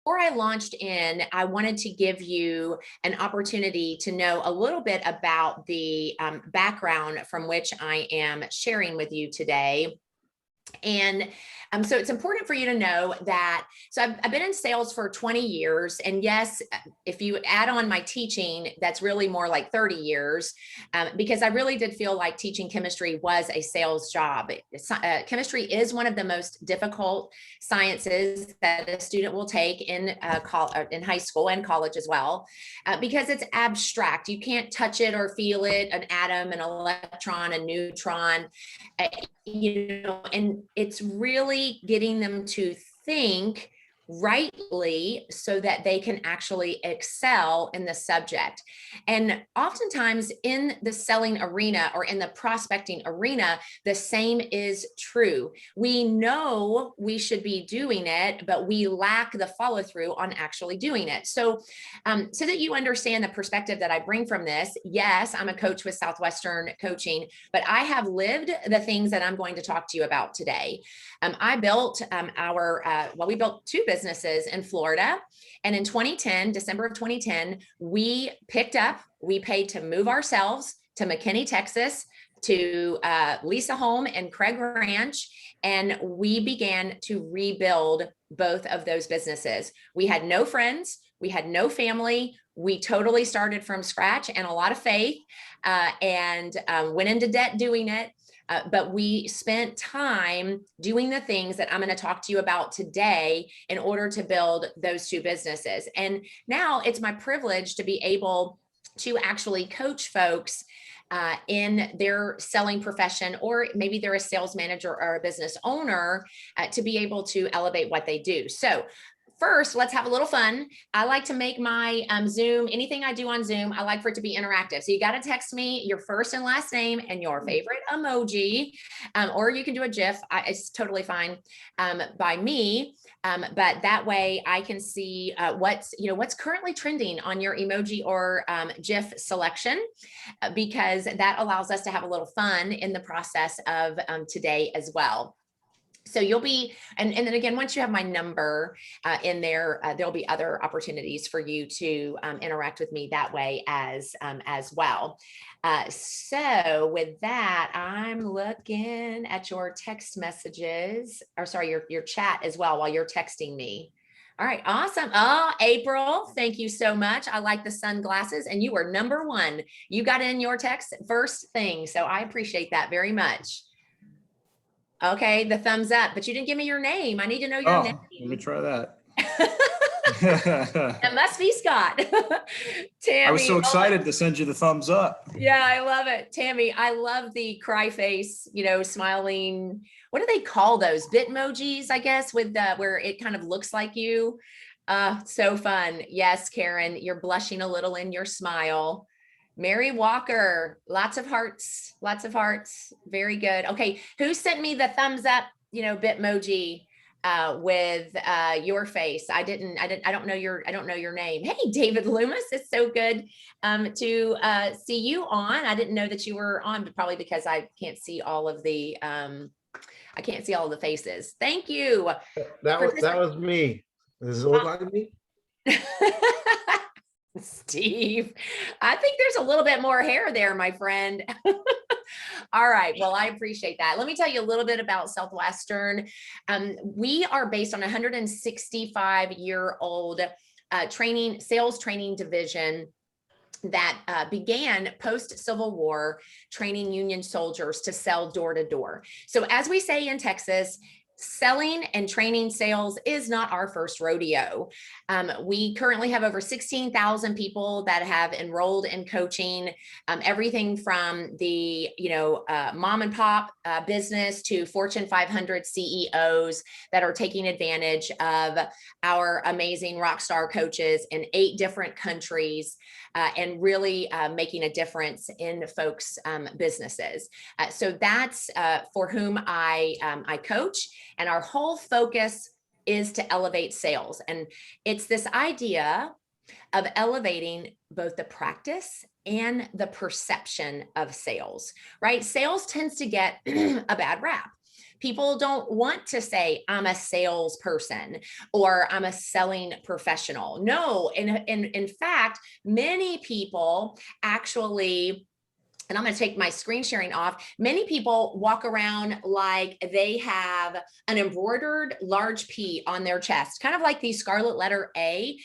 before I launched in, I wanted to give you an opportunity to know a little bit about the background from which I am sharing with you today. And so it's important for you to know that, so I've been in sales for 20 years. And yes, if you add on my teaching, that's really more like 30 years, because I really did feel like teaching chemistry was a sales job. Chemistry is one of the most difficult sciences that a student will take in high school and college as well, because it's abstract. You can't touch it or feel it, an atom, an electron, a neutron. And it's really getting them to think rightly so that they can actually excel in the subject. And oftentimes in the selling arena or in the prospecting arena, the same is true. We know we should be doing it, but we lack the follow through on actually doing it. So that you understand the perspective that I bring from this, yes, I'm a coach with Southwestern Coaching, but I have lived the things that I'm going to talk to you about today. I built we built two businesses in Florida. And in 2010, December of 2010, we paid to move ourselves to McKinney, Texas, to lease a home in Craig Ranch. And we began to rebuild both of those businesses. We had no friends. We had no family. We totally started from scratch and a lot of faith, and went into debt doing it. But we spent time doing the things that I'm going to talk to you about today in order to build those two businesses. And now it's my privilege to be able to actually coach folks in their selling profession, or maybe they're a sales manager or a business owner, to be able to elevate what they do. So first, let's have a little fun. I like to make my Zoom, anything I do on Zoom, I like for it to be interactive. So you got to text me your first and last name and your favorite emoji, or you can do a GIF. It's totally fine by me. But that way I can see what's currently trending on your emoji or GIF selection, because that allows us to have a little fun in the process of today as well. So you'll be, and then again, once you have my number in there, there'll be other opportunities for you to interact with me that way as well. So with that, I'm looking at your text messages, or sorry, your chat as well while you're texting me. All right, awesome. Oh, April, thank you so much. I like the sunglasses, and you were number one. You got in your text first thing, so I appreciate that very much. Okay, the thumbs up, but you didn't give me your name. I need to know your name. Let me try that. It must be Scott. Tammy, I was so excited to send you the thumbs up. Yeah, I love it. Tammy, I love the cry face, smiling. What do they call those? Bitmojis, I guess, with where it kind of looks like you. So fun. Yes, Karen, you're blushing a little in your smile. Mary Walker, lots of hearts, lots of hearts. Very good. Okay, who sent me the thumbs up, Bitmoji with your face? I don't know your name. Hey, David Loomis, it's so good to see you on. I didn't know that you were on, but probably because I can't see all of the faces. Thank you. That was me. This is old like me. Steve, I think there's a little bit more hair there, my friend. All right. Well, I appreciate that. Let me tell you a little bit about Southwestern. We are based on a 165-year-old sales training division that began post-Civil War, training Union soldiers to sell door to door. So as we say in Texas, selling and training sales is not our first rodeo. We currently have over 16,000 people that have enrolled in coaching, everything from the mom and pop business to Fortune 500 CEOs that are taking advantage of our amazing rock star coaches in 8 different countries, and really making a difference in folks' businesses. So that's for whom I coach. And our whole focus is to elevate sales. And it's this idea of elevating both the practice and the perception of sales, right? Sales tends to get a bad rap People don't want to say, I'm a salesperson or I'm a selling professional. No, in fact, many people actually, and I'm going to take my screen sharing off. Many people walk around like they have an embroidered large P on their chest, kind of like the scarlet letter A,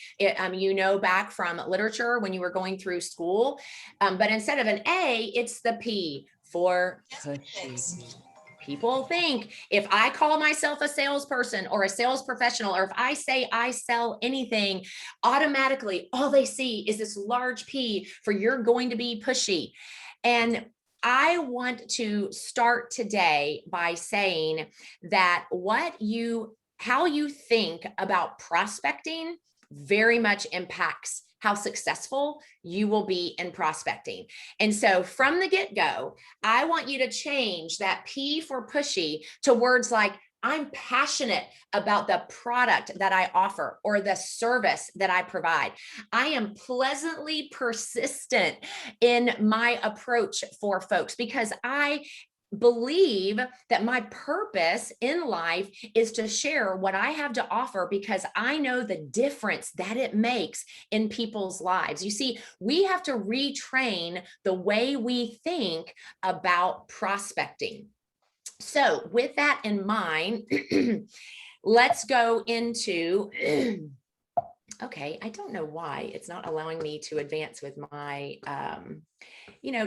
back from literature when you were going through school. But instead of an A, it's the P for pushy. People think if I call myself a salesperson or a sales professional, or if I say I sell anything, automatically all they see is this large P for you're going to be pushy. And I want to start today by saying that how you think about prospecting very much impacts how successful you will be in prospecting. And so from the get-go, I want you to change that P for pushy to words like, I'm passionate about the product that I offer or the service that I provide. I am pleasantly persistent in my approach for folks because I believe that my purpose in life is to share what I have to offer because I know the difference that it makes in people's lives. You see, we have to retrain the way we think about prospecting. So with that in mind, let's go into, okay, I don't know why it's not allowing me to advance with my,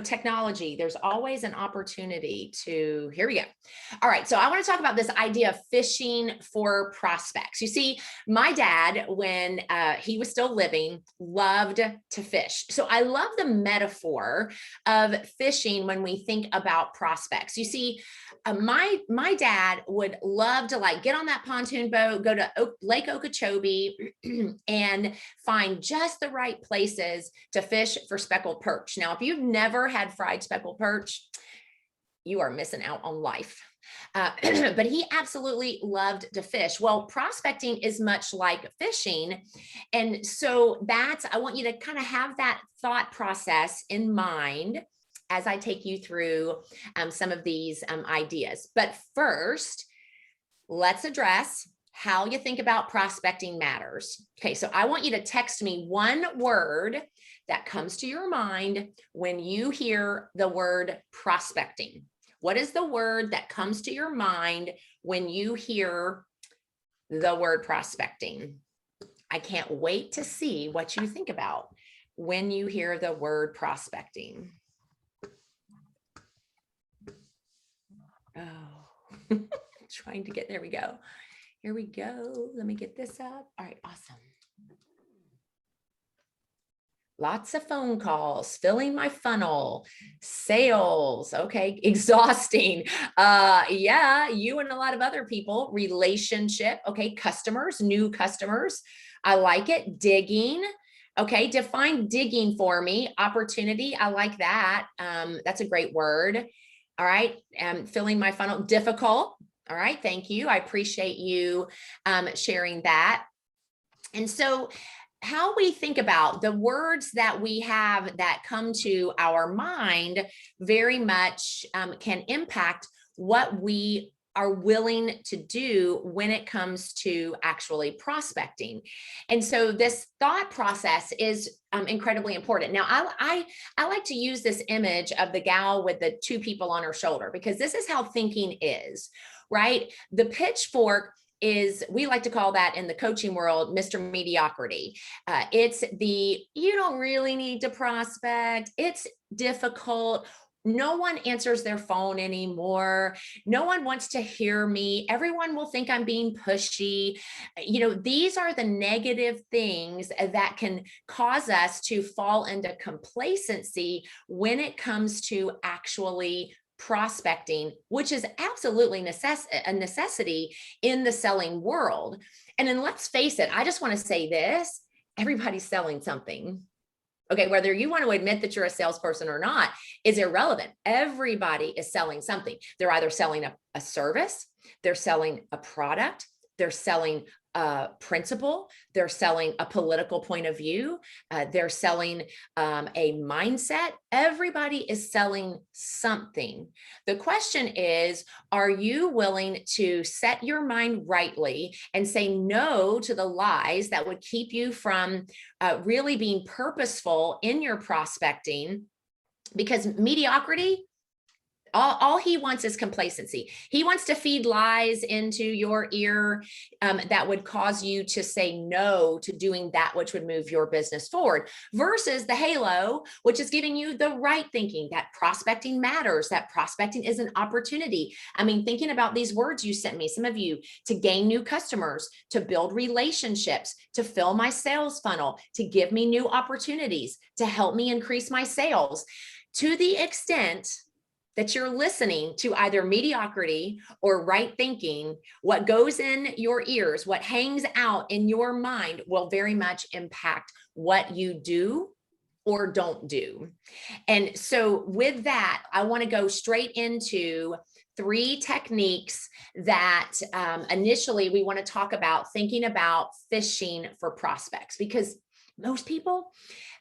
technology. There's always an opportunity to, here we go. All right. So I want to talk about this idea of fishing for prospects. You see, my dad, when he was still living, loved to fish. So I love the metaphor of fishing when we think about prospects. You see, my dad would love to get on that pontoon boat, go to Lake Okeechobee and find just the right places to fish for speckled perch. Now, if you've never had fried speckled perch, you are missing out on life. But he absolutely loved to fish. Well, prospecting is much like fishing. And so I want you to kind of have that thought process in mind as I take you through some of these ideas. But first, let's address how you think about prospecting matters. Okay, so I want you to text me one word that comes to your mind when you hear the word prospecting. What is the word that comes to your mind when you hear the word prospecting? I can't wait to see what you think about when you hear the word prospecting. Oh, trying to get, there we go. Here we go. Let me get this up. All right, awesome. Lots of phone calls, filling my funnel, sales. Okay, exhausting. Yeah, you and a lot of other people, relationship. Okay, customers, new customers. I like it. Digging. Okay, define digging for me. Opportunity. I like that. That's a great word. All right, filling my funnel. Difficult. All right, thank you. I appreciate you sharing that. And so how we think about the words that we have that come to our mind very much can impact what we are willing to do when it comes to actually prospecting. And so this thought process is incredibly important. Now, I like to use this image of the gal with the two people on her shoulder, because this is how thinking is, right? The pitchfork is, we like to call that in the coaching world, Mr. Mediocrity. It's the, you don't really need to prospect. It's difficult. No one answers their phone anymore. No one wants to hear me. Everyone will think I'm being pushy. These are the negative things that can cause us to fall into complacency when it comes to actually prospecting, which is absolutely a necessity in the selling world. And then let's face it, I just want to say this, everybody's selling something. Okay, whether you want to admit that you're a salesperson or not is irrelevant. Everybody is selling something. They're either selling a service, they're selling a product, they're selling a principle, they're selling a political point of view, they're selling a mindset. Everybody is selling something. The question is, are you willing to set your mind rightly and say no to the lies that would keep you from really being purposeful in your prospecting? Because mediocrity, all he wants is complacency. He wants to feed lies into your ear that would cause you to say no to doing that which would move your business forward, versus the halo, which is giving you the right thinking, that prospecting matters, that prospecting is an opportunity. I mean, thinking about these words you sent me, some of you, to gain new customers, to build relationships, to fill my sales funnel, to give me new opportunities, to help me increase my sales. To the extent that you're listening to either mediocrity or right thinking, what goes in your ears, what hangs out in your mind will very much impact what you do or don't do. And so with that, I want to go straight into 3 techniques that initially we want to talk about thinking about fishing for prospects, because most people,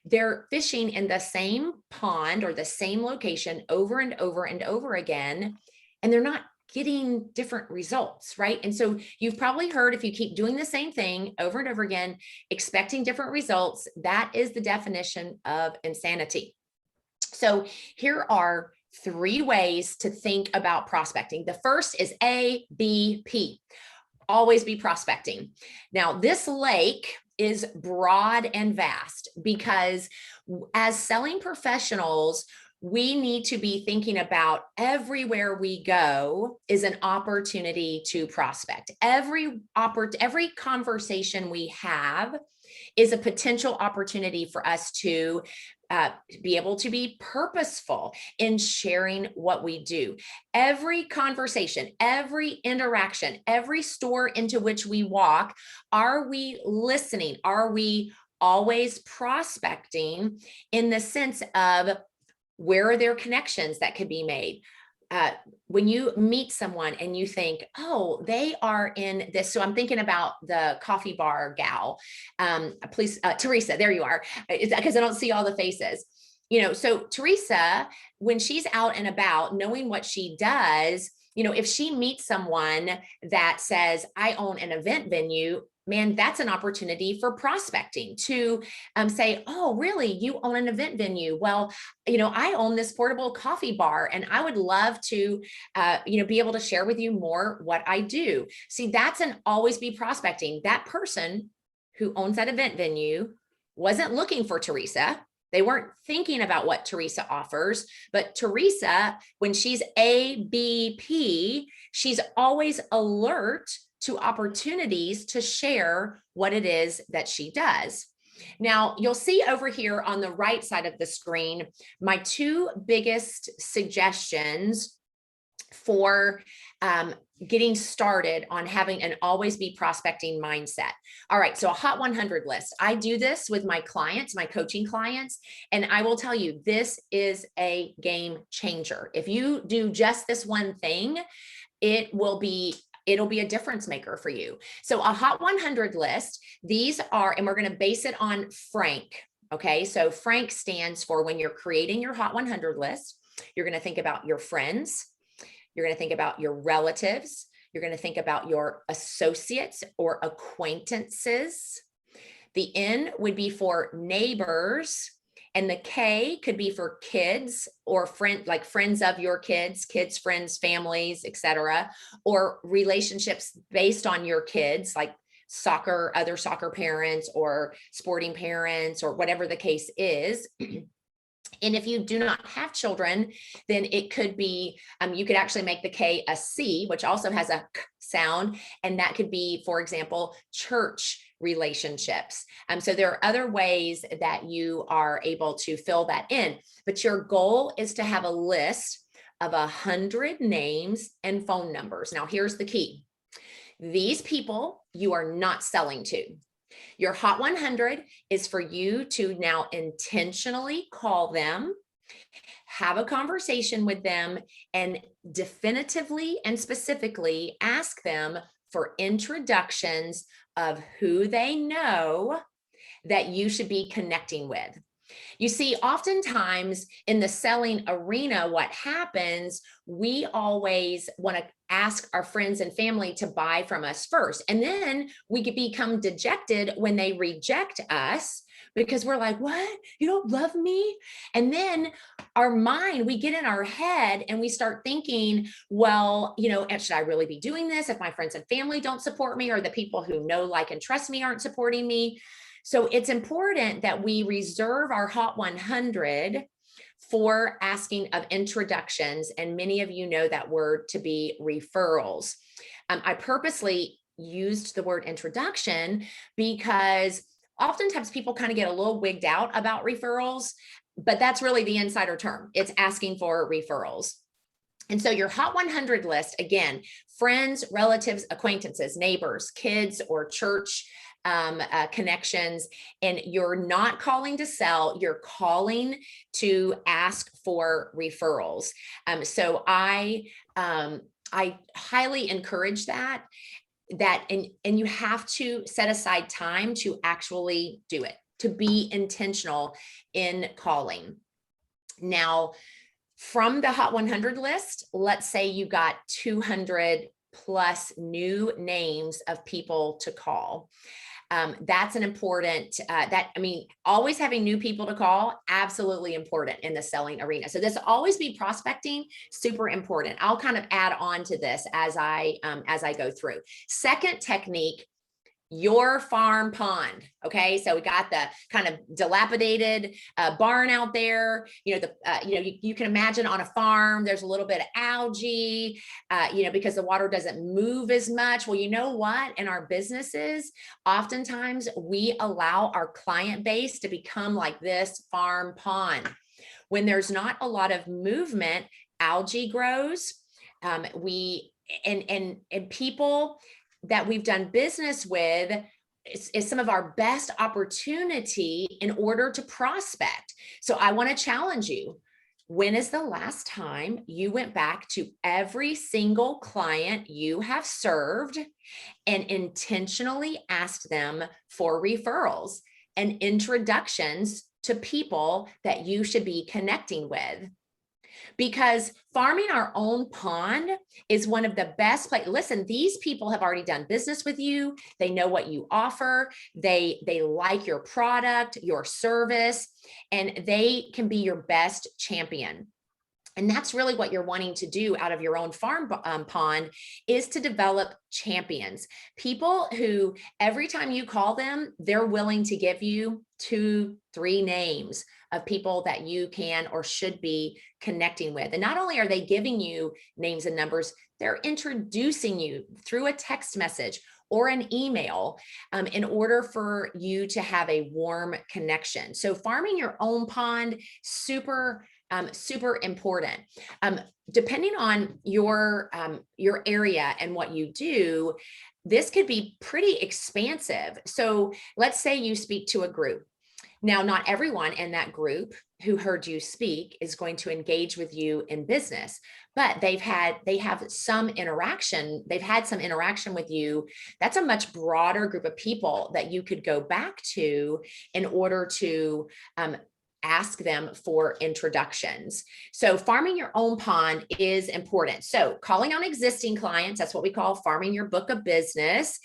they're fishing in the same pond or the same location over and over and over again, and they're not getting different results, right? And so you've probably heard, if you keep doing the same thing over and over again, expecting different results, that is the definition of insanity. So here are 3 ways to think about prospecting. The first is ABP. Always be prospecting. Now, this lake is broad and vast, because as selling professionals, we need to be thinking about everywhere we go is an opportunity to prospect. Every conversation we have is a potential opportunity for us to be able to be purposeful in sharing what we do. Every conversation, every interaction, every store into which we walk, are we listening? Are we always prospecting in the sense of where are there connections that could be made? When you meet someone and you think, oh, they are in this. So I'm thinking about the coffee bar gal. Please, Teresa, there you are, because I don't see all the faces. So Teresa, when she's out and about, knowing what she does, if she meets someone that says, I own an event venue, man, that's an opportunity for prospecting to say, oh, really? You own an event venue? Well, I own this portable coffee bar, and I would love to, be able to share with you more what I do. See, that's an always be prospecting. That person who owns that event venue wasn't looking for Teresa. They weren't thinking about what Teresa offers, but Teresa, when she's ABP, she's always alert to opportunities to share what it is that she does. Now, you'll see over here on the right side of the screen, my 2 biggest suggestions for getting started on having an always be prospecting mindset. All right, so a hot 100 list. I do this with my clients, my coaching clients, and I will tell you, this is a game changer. If you do just this one thing, it'll be a difference maker for you. So a hot 100 list, these are, and we're going to base it on Frank. Okay. So Frank stands for, when you're creating your hot 100 list, you're going to think about your friends. You're going to think about your relatives. You're going to think about your associates or acquaintances. The N would be for neighbors. And the K could be for kids or like friends of your kids, friends, families, etc., or relationships based on your kids, like other soccer parents or sporting parents or whatever the case is. And if you do not have children, then it could be, you could actually make the K a C, which also has a K sound. And that could be, for example, church relationships. So there are other ways that you are able to fill that in, but your goal is to have a list of 100 names and phone numbers. Now, here's the key. These people you are not selling to. Your hot 100 is for you to now intentionally call them, have a conversation with them, and definitively and specifically ask them for introductions of who they know that you should be connecting with. You see, oftentimes in the selling arena, what happens, we always want to ask our friends and family to buy from us first. And then we could become dejected when they reject us because we're like, what? You don't love me? And then our mind, we get in our head and we start thinking, well, should I really be doing this if my friends and family don't support me, or the people who know, like, and trust me aren't supporting me? So it's important that we reserve our Hot 100 for asking of introductions. And many of you know that word to be referrals. I purposely used the word introduction because oftentimes people kind of get a little wigged out about referrals, but that's really the insider term. It's asking for referrals. And so your Hot 100 list, again, friends, relatives, acquaintances, neighbors, kids, or church connections, and you're not calling to sell, you're calling to ask for referrals. So I highly encourage that and you have to set aside time to actually do it, to be intentional in calling. Now, from the Hot 100 list, let's say you got 200 plus new names of people to call. That's an important, always having new people to call, absolutely important in the selling arena. So this always be prospecting, super important. I'll kind of add on to this as I go through. Second technique, your farm pond. Okay. So we got the kind of dilapidated barn out there. You can imagine on a farm, there's a little bit of algae, because the water doesn't move as much. Well, you know what? In our businesses, oftentimes we allow our client base to become like this farm pond. When there's not a lot of movement, algae grows. And people that we've done business with is some of our best opportunity in order to prospect. So I want to challenge you. When is the last time you went back to every single client you have served and intentionally asked them for referrals and introductions to people that you should be connecting with? Because farming our own pond is one of the best places. Listen, these people have already done business with you. They know what you offer. They like your product, your service, and they can be your best champion. And that's really what you're wanting to do out of your own farm pond, is to develop champions, people who every time you call them, they're willing to give you 2-3 names of people that you can or should be connecting with. And not only are they giving you names and numbers, they're introducing you through a text message or an email in order for you to have a warm connection. So farming your own pond, super important. Depending on your area and what you do, this could be pretty expansive. So let's say you speak to a group. Now, not everyone in that group who heard you speak is going to engage with you in business, but they have some interaction. They've had some interaction with you. That's a much broader group of people that you could go back to in order to ask them for introductions. So farming your own pond is important. So calling on existing clients, that's what we call farming your book of business.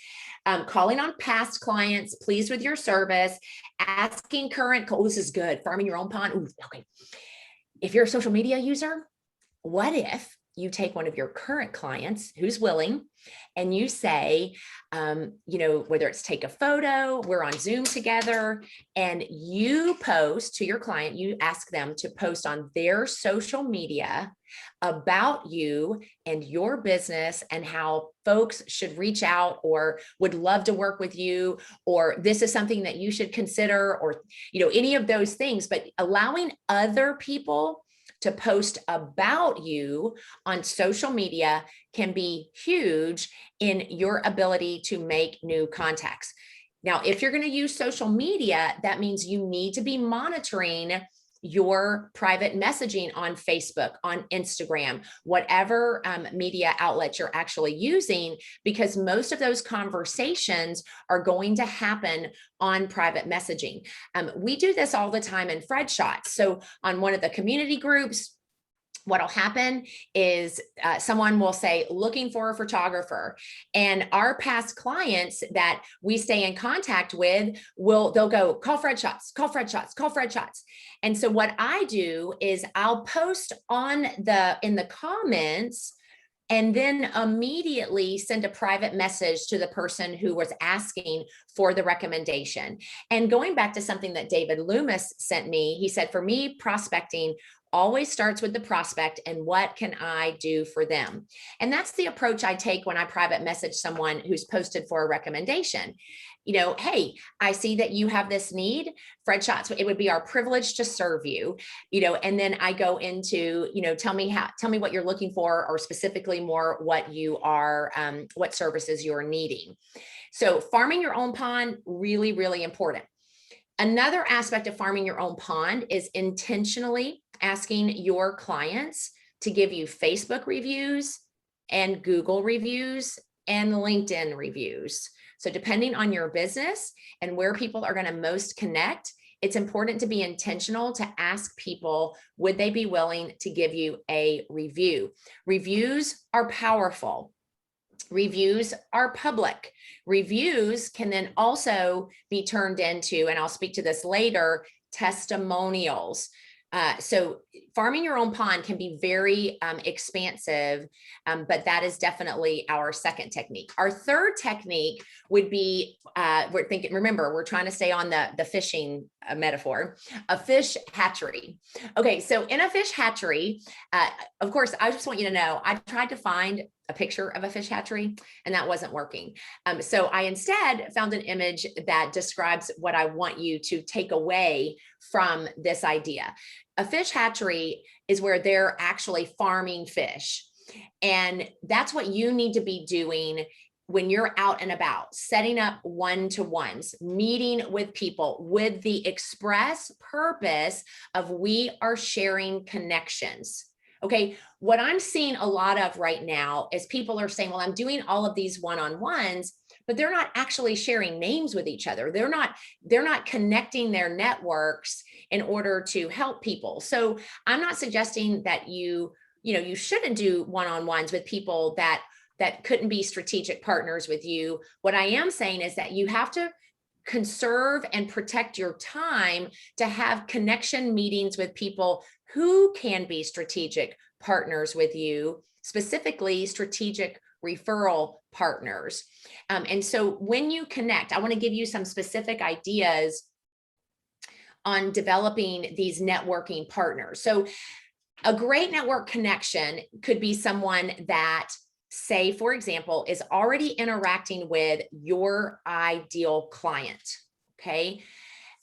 Calling on past clients, pleased with your service, asking current, this is good, farming your own pond. Ooh, okay. If you're a social media user, what if you take one of your current clients who's willing and you say, whether it's take a photo, we're on Zoom together, and you post to your client, you ask them to post on their social media about you and your business and how folks should reach out or would love to work with you, or this is something that you should consider, or, any of those things, but allowing other people to post about you on social media can be huge in your ability to make new contacts. Now, if you're going to use social media, that means you need to be monitoring your private messaging on Facebook, on Instagram, whatever media outlet you're actually using, because most of those conversations are going to happen on private messaging. We do this all the time in Fred Shots. So on one of the community groups, what'll happen is someone will say, looking for a photographer, and our past clients that we stay in contact with they'll go, call Fred Shots, call Fred Shots, call Fred Shots. And so what I do is I'll post in the comments, and then immediately send a private message to the person who was asking for the recommendation. And going back to something that David Loomis sent me, he said, for me, prospecting always starts with the prospect and what can I do for them? And that's the approach I take when I private message someone who's posted for a recommendation. Hey, I see that you have this need, Fred Shots, it would be our privilege to serve you, and then I go into, tell me what you're looking for, or specifically more what you are, what services you're needing. So farming your own pond, really, really important. Another aspect of farming your own pond is intentionally asking your clients to give you Facebook reviews and Google reviews and LinkedIn reviews. So depending on your business and where people are going to most connect, it's important to be intentional to ask people, would they be willing to give you a review? Reviews are powerful. Reviews are public. Reviews can then also be turned into, and I'll speak to this later, testimonials. So farming your own pond can be very expansive, but that is definitely our second technique. Our third technique would be, remember, we're trying to stay on the fishing metaphor, a fish hatchery. Okay, so in a fish hatchery, of course, I just want you to know, I tried to find a picture of a fish hatchery and that wasn't working. So I instead found an image that describes what I want you to take away from this idea. A fish hatchery is where they're actually farming fish. And that's what you need to be doing when you're out and about, setting up one-to-ones, meeting with people with the express purpose of we are sharing connections. Okay, what I'm seeing a lot of right now is people are saying, well, I'm doing all of these one-on-ones, but they're not actually sharing names with each other. They're not connecting their networks in order to help people. So I'm not suggesting that you shouldn't do one-on-ones with people that couldn't be strategic partners with you. What I am saying is that you have to conserve and protect your time to have connection meetings with people who can be strategic partners with you, specifically strategic referral partners. And so when you connect, I want to give you some specific ideas on developing these networking partners. So a great network connection could be someone that, say, for example, is already interacting with your ideal client, okay?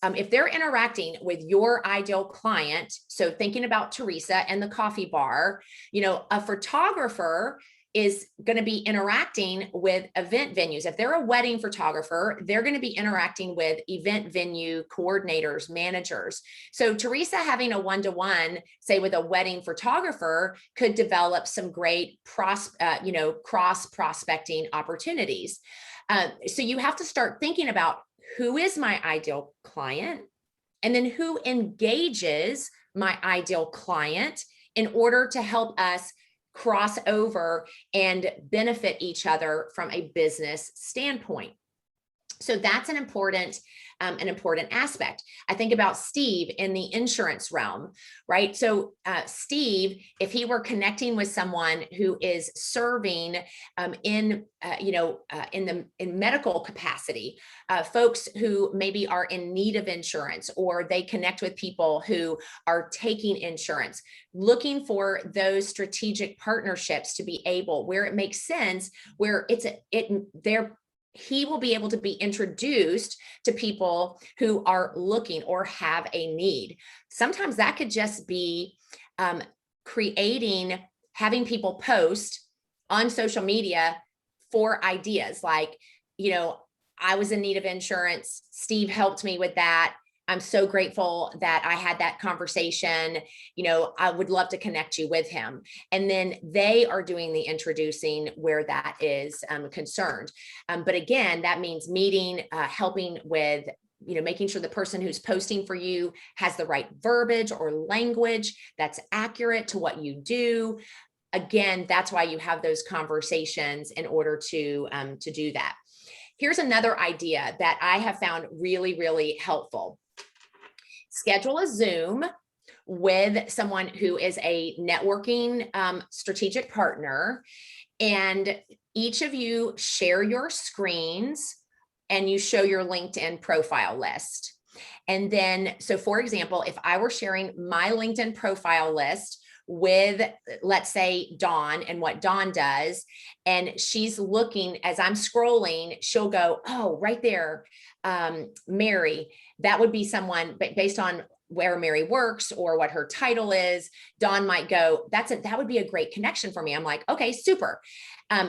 If they're interacting with your ideal client, so thinking about Teresa and the coffee bar, a photographer is going to be interacting with event venues. If they're a wedding photographer, they're going to be interacting with event venue coordinators, managers. So Teresa having a one-to-one, say with a wedding photographer, could develop some great cross prospecting opportunities. So you have to start thinking about who is my ideal client, and then who engages my ideal client in order to help us cross over and benefit each other from a business standpoint. So that's an important aspect. I think about Steve in the insurance realm, right? So Steve, if he were connecting with someone who is serving in medical capacity, folks who maybe are in need of insurance, or they connect with people who are taking insurance, looking for those strategic partnerships to be able, where it makes sense, where he will be able to be introduced to people who are looking or have a need. Sometimes that could just be having people post on social media for ideas like, I was in need of insurance. Steve helped me with that. I'm so grateful that I had that conversation. I would love to connect you with him. And then they are doing the introducing where that is concerned. But again, that means meeting, helping with, making sure the person who's posting for you has the right verbiage or language that's accurate to what you do. Again, that's why you have those conversations in order to do that. Here's another idea that I have found really, really helpful. Schedule a Zoom with someone who is a networking strategic partner, and each of you share your screens and you show your LinkedIn profile list. And then, so for example, if I were sharing my LinkedIn profile list with, let's say, Dawn and what Dawn does, and she's looking as I'm scrolling, she'll go, oh, right there, Mary. That would be someone, but based on where Mary works or what her title is, Dawn might go, that would be a great connection for me. I'm like, okay, super.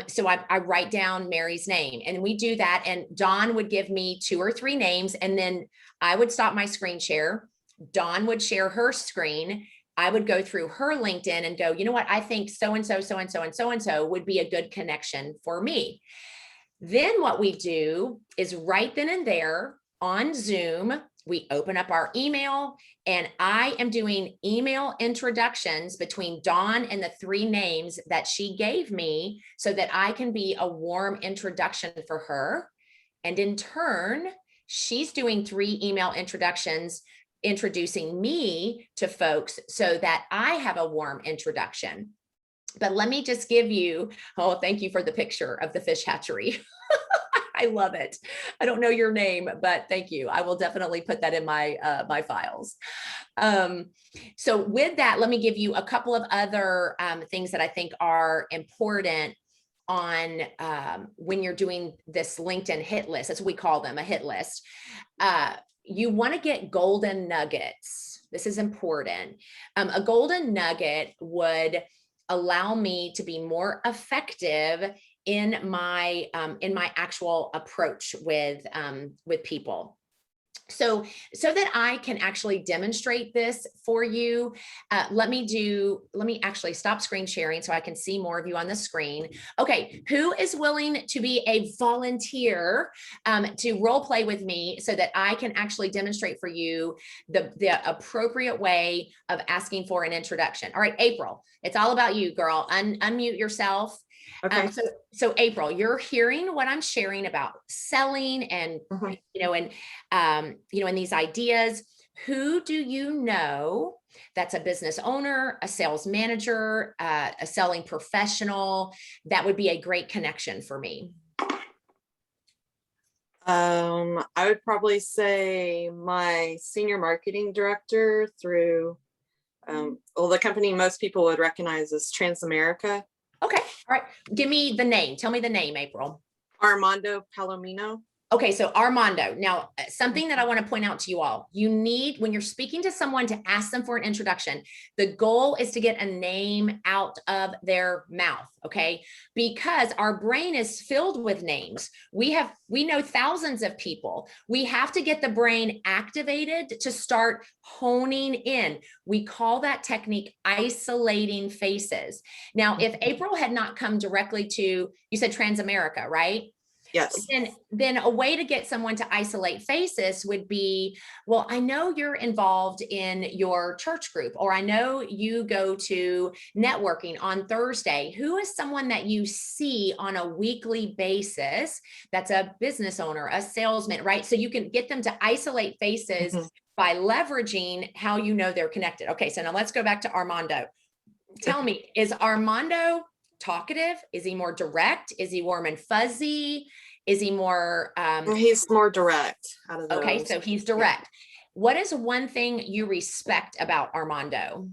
So I write down Mary's name, and we do that. And Dawn would give me 2 or 3 names, and then I would stop my screen share. Dawn would share her screen. I would go through her LinkedIn and go, you know what? I think so-and-so, so-and-so, and so-and-so would be a good connection for me. Then what we do is right then and there on Zoom, we open up our email, and I am doing email introductions between Dawn and the 3 names that she gave me so that I can be a warm introduction for her. And in turn, she's doing 3 email introductions, introducing me to folks so that I have a warm introduction. But let me just give you, oh, thank you for the picture of the fish hatchery. I love it. I don't know your name, but thank you. I will definitely put that in my my files. So with that, let me give you a couple of other things that I think are important on when you're doing this LinkedIn hit list. That's what we call them, a hit list. You want to get golden nuggets. This is important. A golden nugget would allow me to be more effective in my actual approach with people. So that I can actually demonstrate this for you, let me actually stop screen sharing so I can see more of you on the screen. Okay, who is willing to be a volunteer to role play with me so that I can actually demonstrate for you the appropriate way of asking for an introduction? All right, April, it's all about you, girl. Unmute yourself. Okay. So April, you're hearing what I'm sharing about selling and, and these ideas. Who do you know that's a business owner, a sales manager, a selling professional that would be a great connection for me? I would probably say my senior marketing director through, the company most people would recognize is Transamerica. Okay. All right. Give me the name. Tell me the name, April. Armando Palomino. Okay. So Armando, now something that I want to point out to you all, you need, when you're speaking to someone, to ask them for an introduction. The goal is to get a name out of their mouth. Okay. Because our brain is filled with names. We know thousands of people. We have to get the brain activated to start honing in. We call that technique isolating faces. Now, if April had not come directly to, you said Transamerica, right? Yes. Then a way to get someone to isolate faces would be, well, I know you're involved in your church group, or I know you go to networking on Thursday. Who is someone that you see on a weekly basis that's a business owner, a salesman, right? So you can get them to isolate faces by leveraging how you know they're connected. Okay, so now let's go back to Armando. Tell me, is Armando talkative? Is he more direct? Is he warm and fuzzy? Is he more he's more direct out of those. Okay, so he's direct. What is one thing you respect about Armando?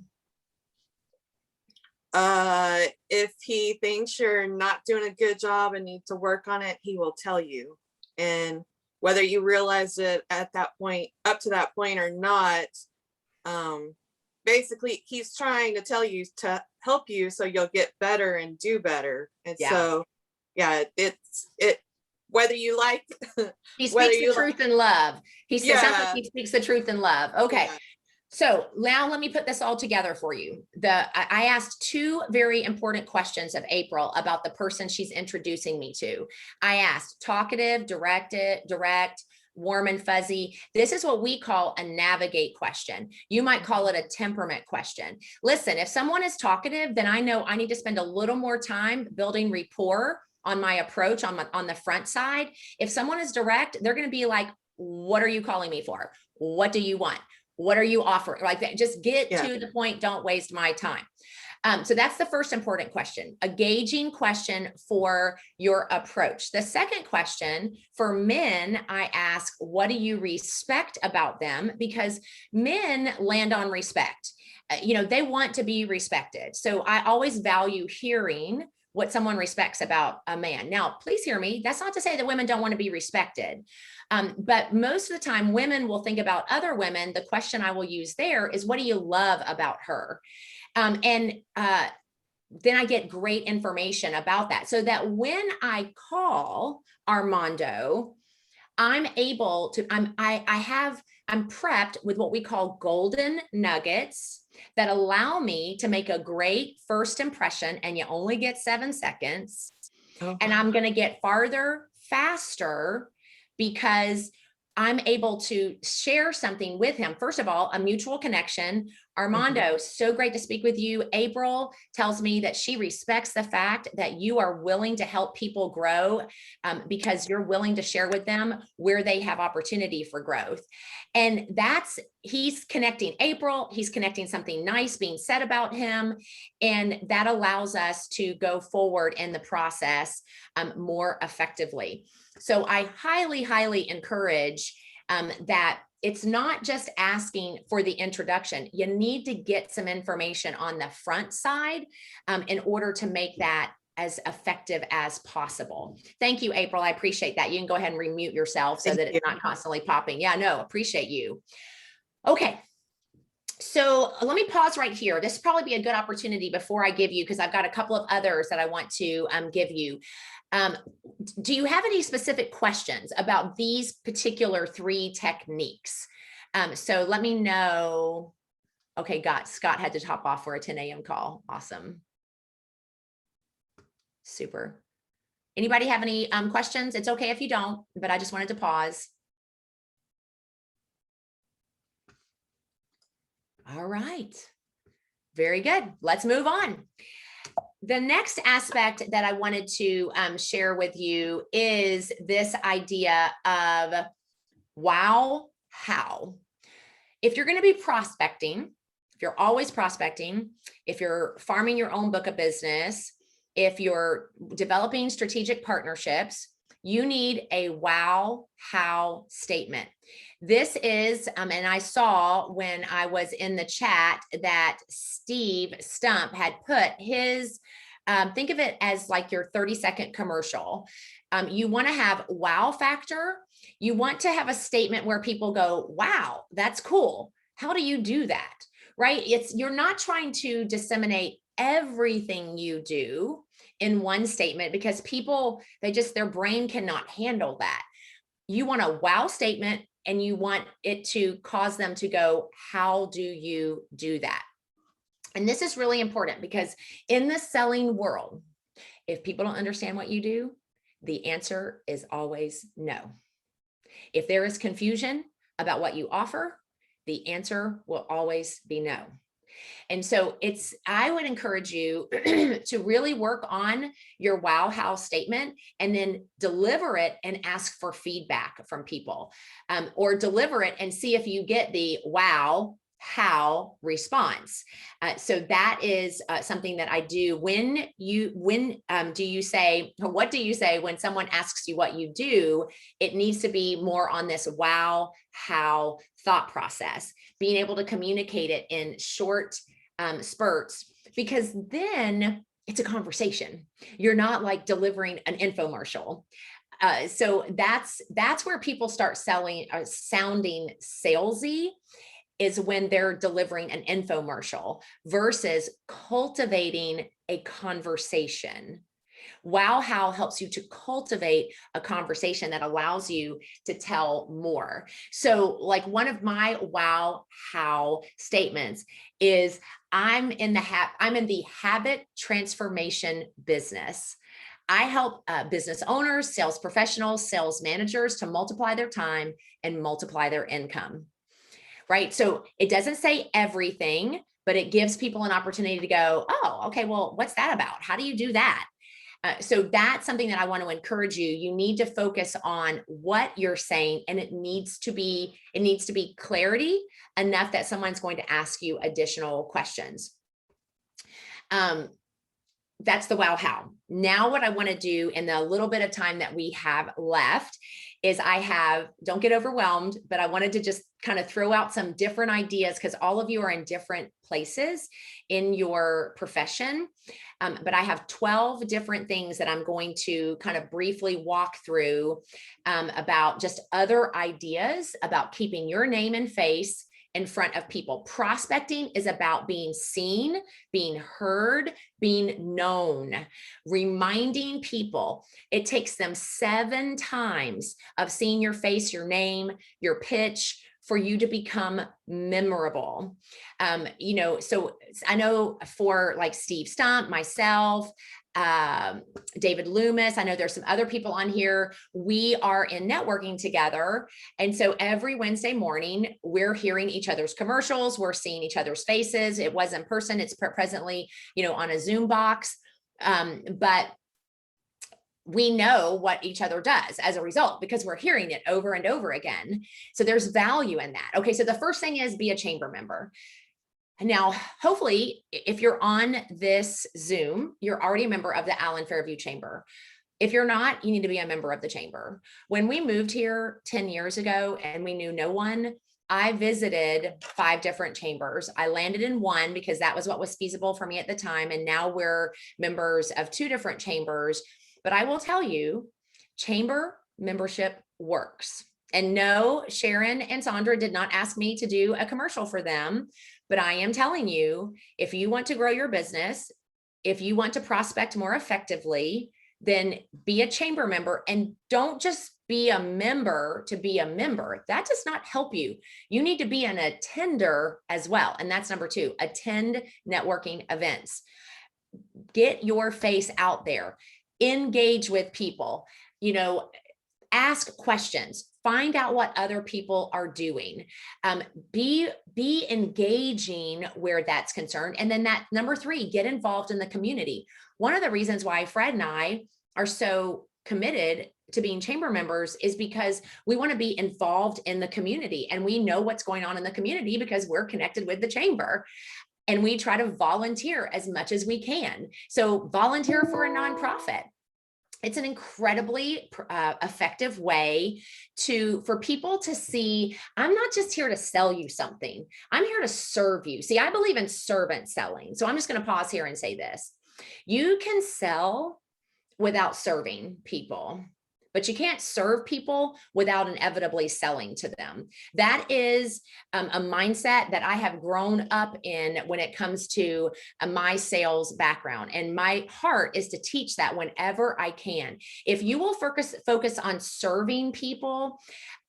If he thinks you're not doing a good job and need to work on it, he will tell you. And whether you realize it at that point, up to that point or not, basically he's trying to tell you to help you so you'll get better and do better. And so, yeah, whether you like, He whether speaks the you truth in love. He says, sounds like Yeah. he speaks the truth in love. Okay. Yeah. So now let me put this all together for you. I asked two very important questions of April about the person she's introducing me to. I asked talkative, direct, warm and fuzzy. This is what we call a navigate question. You might call it a temperament question. Listen, if someone is talkative, then I know I need to spend a little more time building rapport on my approach on the front side. If someone is direct, they're going to be like, what are you calling me for? What do you want? What are you offering? Like that, just get to the point. Don't waste my time. So that's the first important question, a gauging question for your approach. The second question for men, I ask, what do you respect about them? Because men land on respect. They want to be respected. So I always value hearing what someone respects about a man. Now, please hear me. That's not to say that women don't want to be respected. But most of the time, women will think about other women. The question I will use there is, what do you love about her? Then I get great information about that, so that when I call Armando, I'm able to, I'm prepped with what we call golden nuggets that allow me to make a great first impression, and you only get 7 seconds. And I'm going to get farther faster because I'm able to share something with him. First of all, a mutual connection. Armando, so great to speak with you. April tells me that she respects the fact that you are willing to help people grow because you're willing to share with them where they have opportunity for growth. And he's connecting April. He's connecting something nice being said about him. And that allows us to go forward in the process more effectively. So I highly, highly encourage that it's not just asking for the introduction. You need to get some information on the front side in order to make that as effective as possible. Thank you, April. I appreciate that. You can go ahead and remute yourself so that it's not constantly popping. Yeah, no, appreciate you. Okay. So let me pause right here. This will probably be a good opportunity before I give you, because I've got a couple of others that I want to give you. Do you have any specific questions about these particular 3 techniques? So let me know. Okay, Scott had to hop off for a 10 a.m. call. Awesome. Super. Anybody have any questions? It's okay if you don't, but I just wanted to pause. All right. Very good. Let's move on. The next aspect that I wanted to share with you is this idea of wow, how. If you're going to be prospecting, if you're always prospecting, if you're farming your own book of business, if you're developing strategic partnerships, you need a wow, how statement. This is, and I saw when I was in the chat that Steve Stump had put his, think of it as like your 30-second commercial. You want to have wow factor. You want to have a statement where people go, wow, that's cool. How do you do that? Right? You're not trying to disseminate everything you do in one statement, because people, their brain cannot handle that. You want a wow statement, and you want it to cause them to go, how do you do that? And this is really important, because in the selling world, if people don't understand what you do, the answer is always no. If there is confusion about what you offer, the answer will always be no. And so I would encourage you to really work on your wow, how statement, and then deliver it and ask for feedback from people, or deliver it and see if you get the wow, how response. So that is something that I do. What do you say when someone asks you what you do? It needs to be more on this wow, how thought process, being able to communicate it in short spurts, because then it's a conversation. You're not like delivering an infomercial. So that's where people start sounding salesy, is when they're delivering an infomercial versus cultivating a conversation. Wow how helps you to cultivate a conversation that allows you to tell more. So like one of my wow how statements is I'm in the habit transformation business. I help business owners, sales professionals, sales managers to multiply their time and multiply their income. Right? So it doesn't say everything, but it gives people an opportunity to go, oh, okay, well, what's that about? How do you do that? So that's something that I want to encourage you. You need to focus on what you're saying, and it needs to be clarity enough that someone's going to ask you additional questions. That's the wow how. Now what I want to do in the little bit of time that we have left is don't get overwhelmed, but I wanted to just kind of throw out some different ideas because all of you are in different places in your profession. But I have 12 different things that I'm going to kind of briefly walk through about just other ideas about keeping your name and face in front of people. Prospecting is about being seen, being heard, being known, reminding people. It takes them 7 times of seeing your face, your name, your pitch for you to become memorable. So I know for like Steve Stump, myself, David Loomis, I know there's some other people on here. We are in networking together. And so every Wednesday morning, we're hearing each other's commercials. We're seeing each other's faces. It was in person. It's presently, on a Zoom box. But we know what each other does as a result because we're hearing it over and over again. So there's value in that. Okay. So the first thing is be a chamber member. Now, hopefully, if you're on this Zoom, you're already a member of the Allen Fairview Chamber. If you're not, you need to be a member of the chamber. When we moved here 10 years ago and we knew no one, I visited 5 different chambers. I landed in one because that was what was feasible for me at the time. And now we're members of 2 different chambers. But I will tell you, chamber membership works. And no, Sharon and Sandra did not ask me to do a commercial for them. But I am telling you, if you want to grow your business, if you want to prospect more effectively, then be a chamber member, and don't just be a member to be a member. That does not help you. You need to be an attender as well. And that's number 2, attend networking events. Get your face out there, engage with people, ask questions, find out what other people are doing, be engaging where that's concerned. And then that number 3, get involved in the community. One of the reasons why Fred and I are so committed to being chamber members is because we want to be involved in the community, and we know what's going on in the community because we're connected with the chamber. And we try to volunteer as much as we can. So volunteer for a nonprofit. It's an incredibly effective way for people to see, I'm not just here to sell you something. I'm here to serve you. See, I believe in servant selling. So I'm just going to pause here and say this. You can sell without serving people, but you can't serve people without inevitably selling to them. That is a mindset that I have grown up in when it comes to my sales background. And my heart is to teach that whenever I can. If you will focus on serving people,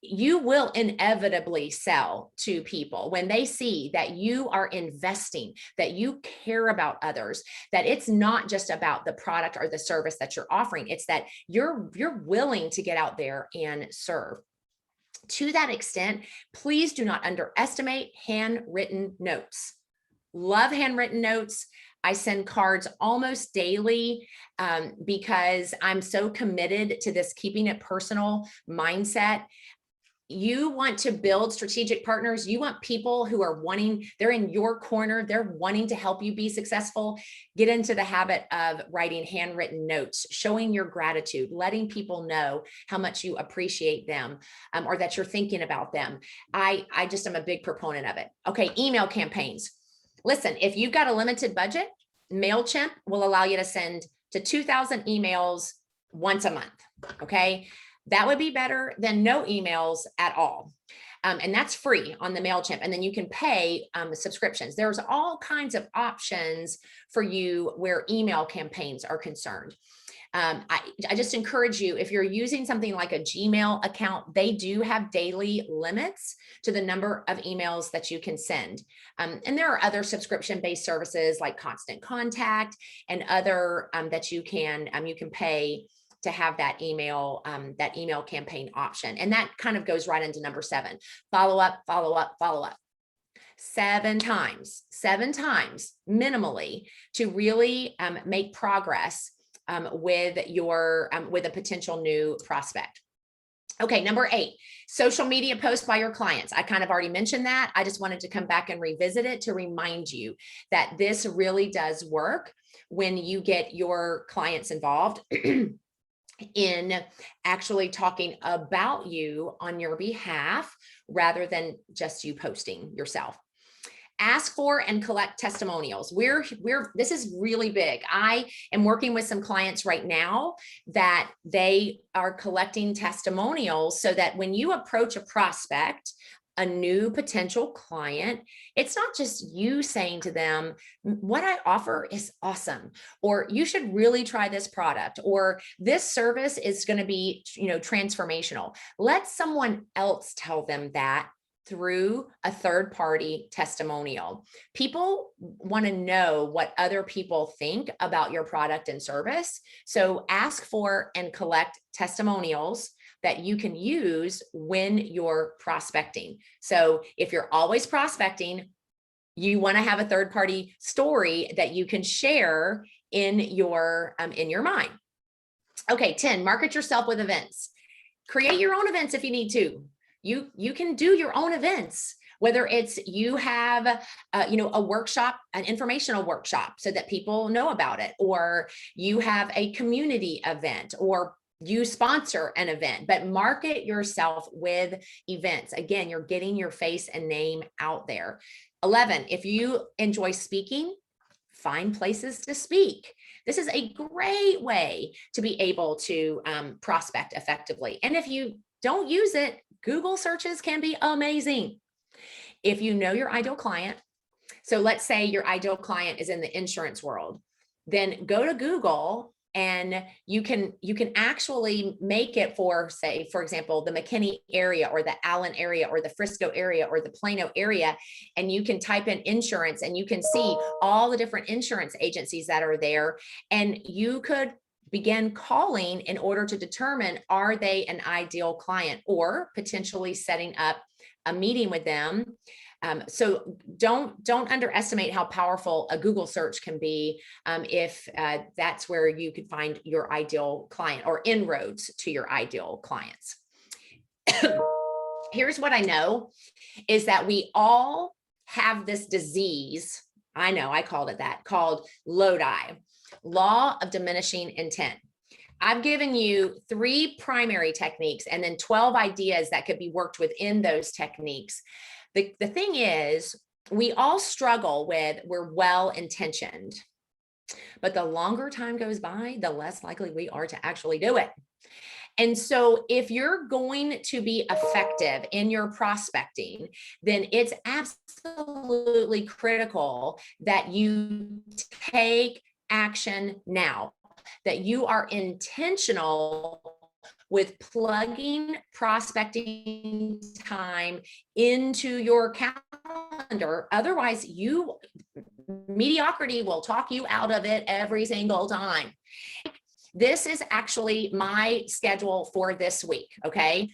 you will inevitably sell to people when they see that you are investing, that you care about others, that it's not just about the product or the service that you're offering. It's that you're willing to get out there and serve. To that extent, please do not underestimate handwritten notes. Love handwritten notes. I send cards almost daily because I'm so committed to this keeping it personal mindset. You want to build strategic partners. You want people who are they're in your corner. They're wanting to help you be successful. Get into the habit of writing handwritten notes, showing your gratitude, letting people know how much you appreciate them or that you're thinking about them. I just am a big proponent of it. Okay, email campaigns. Listen, if you've got a limited budget, MailChimp will allow you to send to 2,000 emails once a month. Okay. That would be better than no emails at all. And that's free on the MailChimp. And then you can pay subscriptions. There's all kinds of options for you where email campaigns are concerned. I just encourage you, if you're using something like a Gmail account, they do have daily limits to the number of emails that you can send. And there are other subscription-based services like Constant Contact and other that you can pay to have that email campaign option. And that kind of goes right into number 7. Follow up, follow up, follow up. 7 times minimally to really make progress with a potential new prospect. Okay, number 8, social media posts by your clients. I kind of already mentioned that. I just wanted to come back and revisit it to remind you that this really does work when you get your clients involved in actually talking about you on your behalf rather than just you posting yourself. Ask for and collect testimonials. This is really big. I am working with some clients right now that they are collecting testimonials so that when you approach a prospect, a new potential client, it's not just you saying to them, what I offer is awesome, or you should really try this product, or this service is going to be, transformational. Let someone else tell them that through a third-party testimonial. People want to know what other people think about your product and service. So ask for and collect testimonials that you can use when you're prospecting. So if you're always prospecting, you want to have a third-party story that you can share in your mind. Okay, 10, market yourself with events. Create your own events if you need to. You can do your own events, whether it's you have a workshop, an informational workshop so that people know about it, or you have a community event, or you sponsor an event, but market yourself with events. Again, you're getting your face and name out there. 11, if you enjoy speaking, find places to speak. This is a great way to be able to prospect effectively. And if you don't use it, Google searches can be amazing. If you know your ideal client, so let's say your ideal client is in the insurance world, then go to Google and you can actually make it for, say, for example, the McKinney area or the Allen area or the Frisco area or the Plano area, and you can type in insurance and you can see all the different insurance agencies that are there, and you could begin calling in order to determine, are they an ideal client, or potentially setting up a meeting with them. So don't underestimate how powerful a Google search can be if that's where you could find your ideal client or inroads to your ideal clients. Here's what I know is that we all have this disease. I know I called it that, called Lodi. Law of diminishing intent. I've given you 3 primary techniques and then 12 ideas that could be worked within those techniques. The thing is, we all struggle with, we're well-intentioned, but the longer time goes by, the less likely we are to actually do it. And so if you're going to be effective in your prospecting, then it's absolutely critical that you take action now, that you are intentional with plugging prospecting time into your calendar. Otherwise, mediocrity will talk you out of it every single time. This is actually my schedule for this week, okay?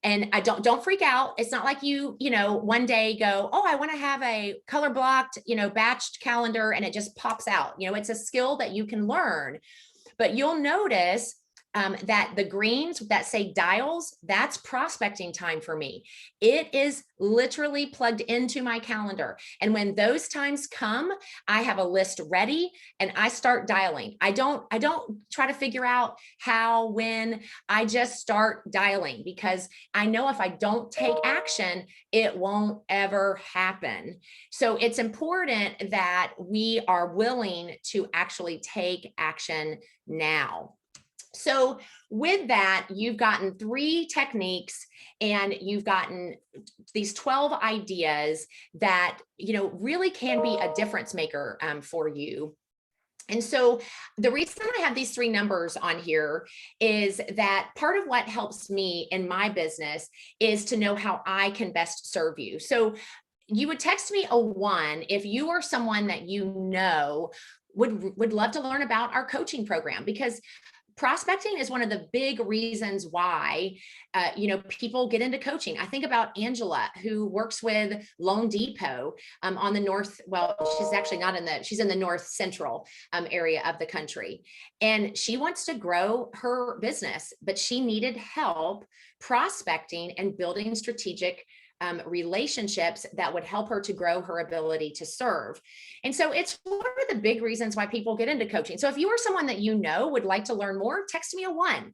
And I don't freak out. It's not like you one day go, oh, I want to have a color blocked, batched calendar, and it just pops out. It's a skill that you can learn, but you'll notice that the greens that say dials, that's prospecting time for me. It is literally plugged into my calendar. And when those times come, I have a list ready and I start dialing. I don't try to figure out how, when. I just start dialing, because I know if I don't take action, it won't ever happen. So it's important that we are willing to actually take action now. So with that, you've gotten 3 techniques and you've gotten these 12 ideas that, really can be a difference maker for you. And so the reason I have these 3 numbers on here is that part of what helps me in my business is to know how I can best serve you. So you would text me a 1 if you are someone that you know would love to learn about our coaching program, because prospecting is one of the big reasons why people get into coaching. I think about Angela, who works with Loan Depot on the north. Well, she's actually not she's in the north central area of the country, and she wants to grow her business, but she needed help prospecting and building strategic relationships that would help her to grow her ability to serve. And so it's one of the big reasons why people get into coaching. So if you are someone that you know would like to learn more, text me a 1.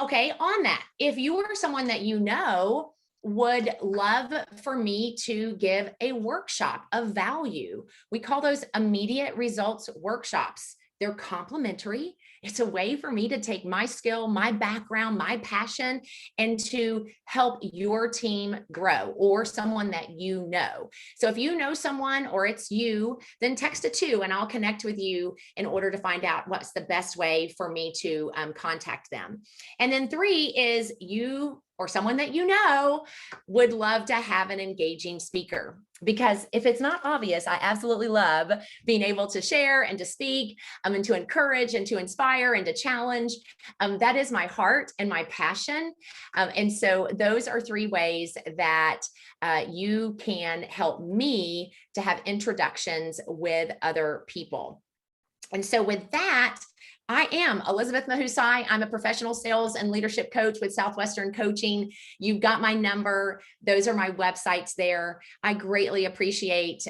Okay, on that, if you are someone that you know would love for me to give a workshop of value, we call those immediate results workshops. They're complimentary. It's a way for me to take my skill, my background, my passion, and to help your team grow, or someone that you know. So if you know someone or it's you, then text a 2 and I'll connect with you in order to find out what's the best way for me to contact them. And then 3 is you or someone that you know would love to have an engaging speaker. Because if it's not obvious, I absolutely love being able to share and to speak and to encourage and to inspire and to challenge. That is my heart and my passion. And so those are 3 ways that you can help me to have introductions with other people. And so with that, I am Elizabeth Mahusay. I'm a professional sales and leadership coach with Southwestern Coaching. You've got my number. Those are my websites there. I greatly appreciate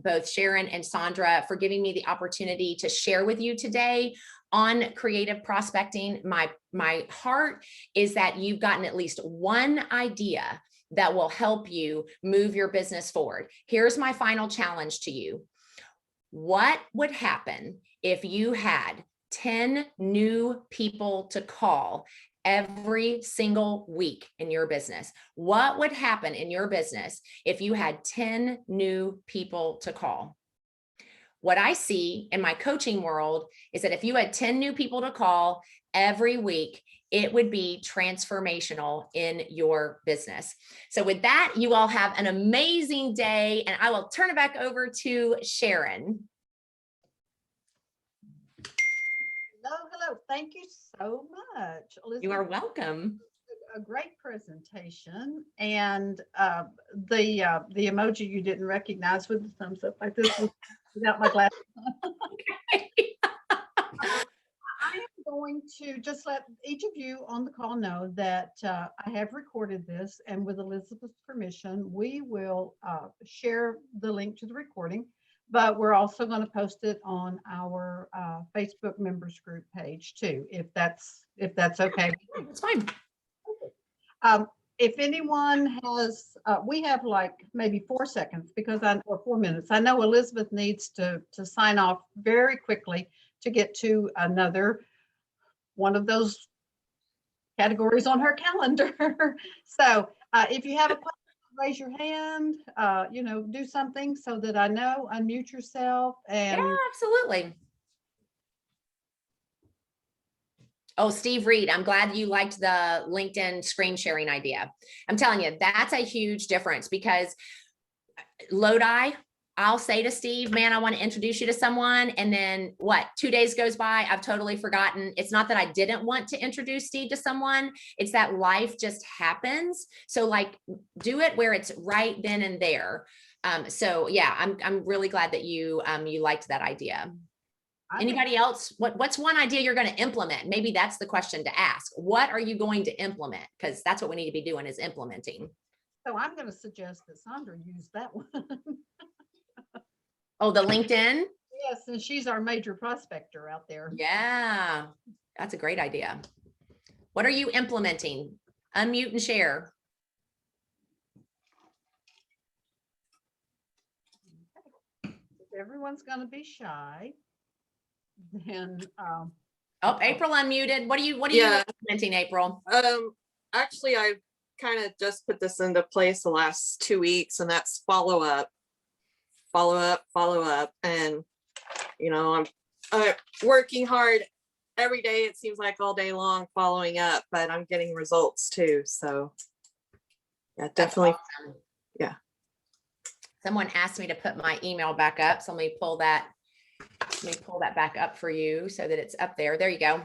both Sharon and Sandra for giving me the opportunity to share with you today on creative prospecting. My heart is that you've gotten at least one idea that will help you move your business forward. Here's my final challenge to you. What would happen if you had 10 new people to call every single week in your business? What would happen in your business if you had 10 new people to call? What I see in my coaching world is that if you had 10 new people to call every week, it would be transformational in your business. So with that, you all have an amazing day, and I will turn it back over to Sharon. Hello. Thank you so much, Elizabeth. You are welcome. A great presentation, and the emoji you didn't recognize with the thumbs up like this was without my glasses. I am going to just let each of you on the call know that I have recorded this, and with Elizabeth's permission, we will share the link to the recording. But we're also going to post it on our Facebook members group page too, if that's okay. It's fine. If anyone has, we have like maybe 4 seconds or 4 minutes. I know Elizabeth needs to sign off very quickly to get to another one of those categories on her calendar. So if you have a question, raise your hand, do something so that I know, unmute yourself. And yeah, absolutely. Oh, Steve Reed, I'm glad you liked the LinkedIn screen sharing idea. I'm telling you, that's a huge difference, because Lodi, I'll say to Steve, man, I want to introduce you to someone. And then 2 days goes by, I've totally forgotten. It's not that I didn't want to introduce Steve to someone. It's that life just happens. So like, do it where it's right then and there. So yeah, I'm really glad that you liked that idea. Anybody else? What's one idea you're going to implement? Maybe that's the question to ask. What are you going to implement? Because that's what we need to be doing, is implementing. So I'm going to suggest that Sandra use that one. Oh, the LinkedIn? Yes, and she's our major prospector out there. Yeah, that's a great idea. What are you implementing? Unmute and share. If everyone's going to be shy, then oh, April unmuted. What are you implementing, April? Actually, I've kind of just put this into place the last 2 weeks, and that's follow up. And I'm working hard every day. It seems like all day long following up, but I'm getting results too. So yeah, That's definitely. awesome. Yeah. Someone asked me to put my email back up. So let me pull that back up for you so that it's up there. There you go.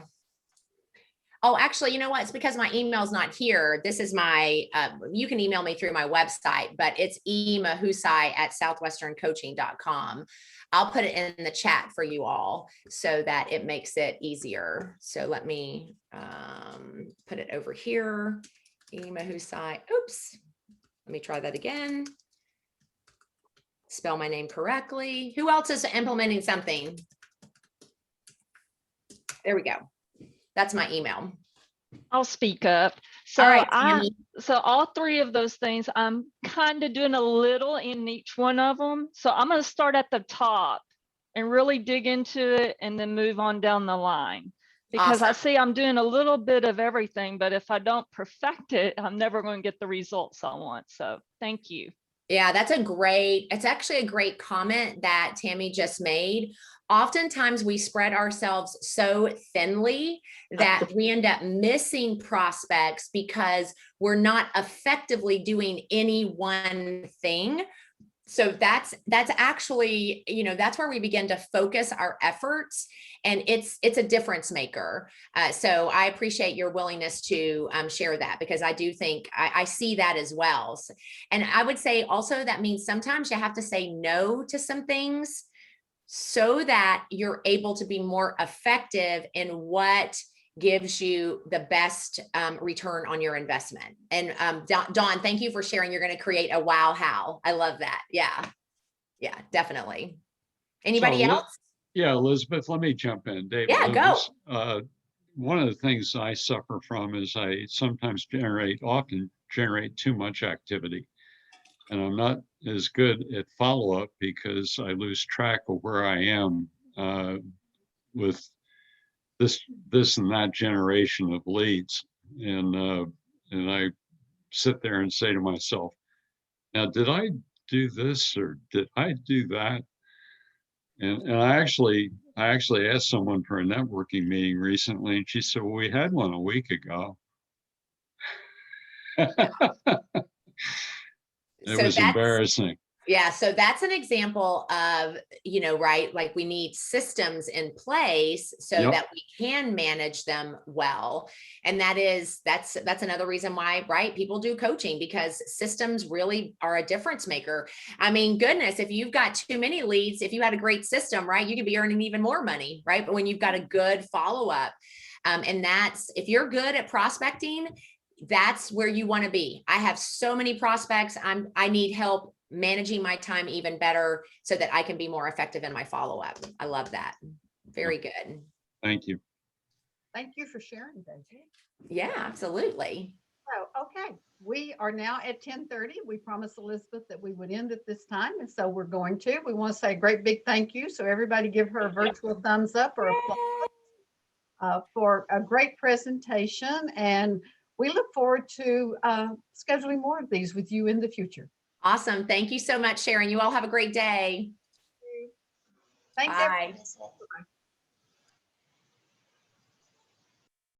Oh, actually, you know what? It's because my email's not here. This is my, you can email me through my website, but it's Mahusay@southwesterncoaching.com. I'll put it in the chat for you all so that it makes it easier. So let me put it over here. Mahusay. Oops. Let me try that again. Spell my name correctly. Who else is implementing something? There we go. That's my email. I'll speak up. So All right, Tammy. so all three of those things, I'm kind of doing a little in each one of them. So I'm going to start at the top and really dig into it and then move on down the line. Because I Awesome. see I'm doing a little bit of everything, but if I don't perfect it, I'm never going to get the results I want. So thank you. Yeah, it's actually a great comment that Tammy just made. Oftentimes we spread ourselves so thinly that we end up missing prospects because we're not effectively doing any one thing. So that's actually, that's where we begin to focus our efforts, and it's a difference maker. So I appreciate your willingness to share that, because I do think I see that as well. And I would say also that means sometimes you have to say no to some things so that you're able to be more effective in what gives you the best return on your investment. And Dawn, thank you for sharing. You're going to create a wow how. I love that. Yeah, definitely. Anybody So, else? Yeah, Elizabeth, let me jump in. David Yeah, go. Lucas. One of the things I suffer from is I sometimes often generate too much activity. And I'm not as good at follow-up because I lose track of where I am with this and that generation of leads. And I sit there and say to myself, now, did I do this or did I do that? And I actually asked someone for a networking meeting recently, and she said, well, we had one a week ago. It was embarrassing. Yeah, so that's an example of, right, like we need systems in place so Yep. that we can manage them well. And that's another reason why, right, people do coaching, because systems really are a difference maker. I mean, goodness, if you've got too many leads, if you had a great system, right, you could be earning even more money, right? But when you've got a good follow-up, and if you're good at prospecting, that's where you want to be. I have so many prospects. I need help managing my time even better so that I can be more effective in my follow-up. I love that. Very good. Thank you. Thank you for sharing, Daisy. Yeah, absolutely. So, okay, we are now at 10:30. We promised Elizabeth that we would end at this time, and so we're going to. We want to say a great big thank you. So everybody give her a virtual thumbs up or applause for a great presentation. And we look forward to scheduling more of these with you in the future. Awesome. Thank you so much, Sharon. You all have a great day. Thanks, Bye. everyone.